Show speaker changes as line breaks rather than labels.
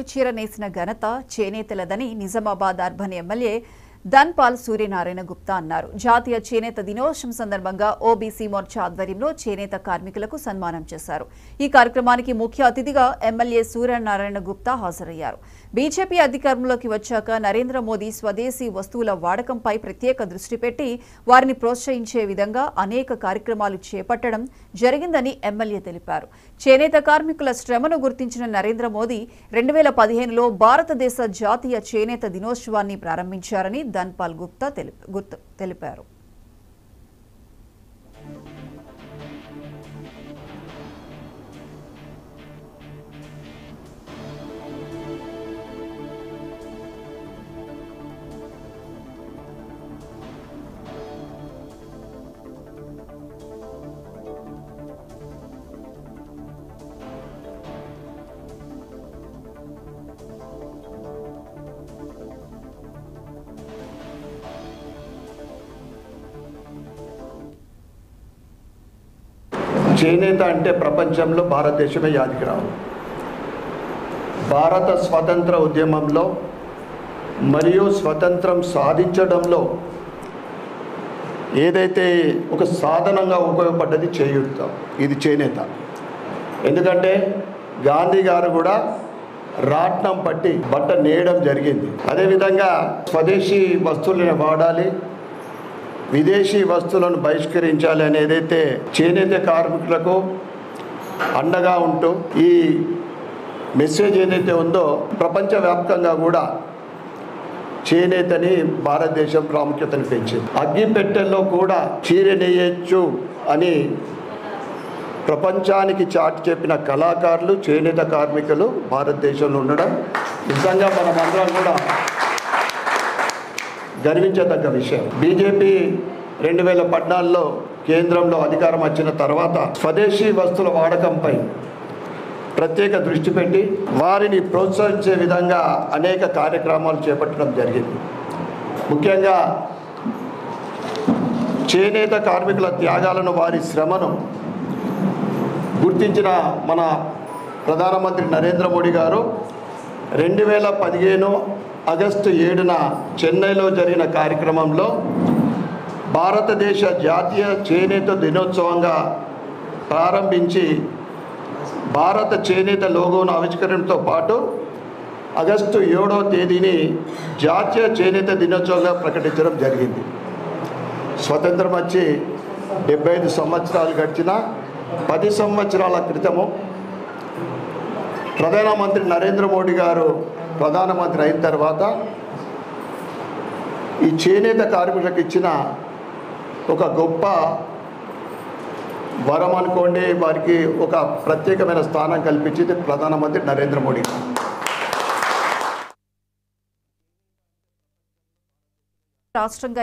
పట్టుచీర నేసిన ఘనత చేనేతలదని Nizamabad urban MLA Dhanpal Suryanarayana Gupta అన్నారు. జాతీయ చేనేత దినోత్సవం సందర్భంగా ఓబీసీ మోర్చా ఆధ్వర్యంలో చేనేత కార్మికులకు సన్మానం చేశారు. ఈ కార్యక్రమానికి ముఖ్య అతిథిగా ఎమ్మెల్యే సూర్యనారాయణ గుప్తా హాజరయ్యారు. బీజేపీ అధికారంలోకి వచ్చాక నరేంద్ర మోదీ స్వదేశీ వస్తువుల వాడకంపై ప్రత్యేక దృష్టి పెట్టి వారిని ప్రోత్సహించే విధంగా అనేక కార్యక్రమాలు చేపట్టడం జరిగిందని ఎమ్మెల్యే తెలిపారు. చేనేత కార్మికుల శ్రమను గుర్తించిన నరేంద్ర మోదీ 2015లో భారతదేశ జాతీయ చేనేత దినోత్సవాన్ని ప్రారంభించారని ధన్పాల్ గుప్తా తెలిపారు.
చేనేత అంటే ప్రపంచంలో భారతదేశమే యాదికి రావు. భారత స్వతంత్ర ఉద్యమంలో మరియు స్వతంత్రం సాధించడంలో ఏదైతే ఒక సాధనంగా ఉపయోగపడ్డది చేయూత, ఇది చేనేత. ఎందుకంటే గాంధీ గారు కూడా రాట్నం పట్టి బట్ట నేయడం జరిగింది. అదేవిధంగా స్వదేశీ వస్తువులను వాడాలి, విదేశీ వస్తువులను బహిష్కరించాలి అని ఏదైతే చేనేత కార్మికులకు అండగా ఉంటూ ఈ మెసేజ్ ఏదైతే ఉందో ప్రపంచవ్యాప్తంగా కూడా చేనేతని భారతదేశం ప్రాముఖ్యతను పెంచింది. అగ్గిపెట్టెల్లో కూడా చీర నేయచ్చు అని ప్రపంచానికి చాటి చెప్పిన కళాకారులు, చేనేత కార్మికులు భారతదేశంలో ఉండడం నిజంగా మనమందరం కూడా గర్వించదగ్గ విషయం. బీజేపీ 2014లో కేంద్రంలో అధికారం వచ్చిన తర్వాత స్వదేశీ వస్తువుల వాడకంపై ప్రత్యేక దృష్టి పెట్టి వారిని ప్రోత్సహించే విధంగా అనేక కార్యక్రమాలు చేపట్టడం జరిగింది. ముఖ్యంగా చేనేత కార్మికుల త్యాగాలను, వారి శ్రమను గుర్తించిన మన ప్రధానమంత్రి నరేంద్ర మోడీ గారు 2015 ఆగస్టు 7న చెన్నైలో జరిగిన కార్యక్రమంలో భారతదేశ జాతీయ చేనేత దినోత్సవంగా ప్రారంభించి భారత చేనేత లోగోను ఆవిష్కరణతో పాటు ఆగస్టు 7వ తేదీని జాతీయ చేనేత దినోత్సవంగా ప్రకటించడం జరిగింది. స్వతంత్రం వచ్చి 75 సంవత్సరాలు గడిచిన 10 సంవత్సరాల క్రితము ప్రధానమంత్రి నరేంద్ర మోడీ గారు ప్రధానమంత్రి అయిన తర్వాత ఈ చేనేత కార్మికులకు ఇచ్చిన ఒక గొప్ప వరం అనుకోండి, వారికి ఒక ప్రత్యేకమైన స్థానం కల్పించింది ప్రధానమంత్రి నరేంద్ర మోడీ.
రాష్ట్రంగా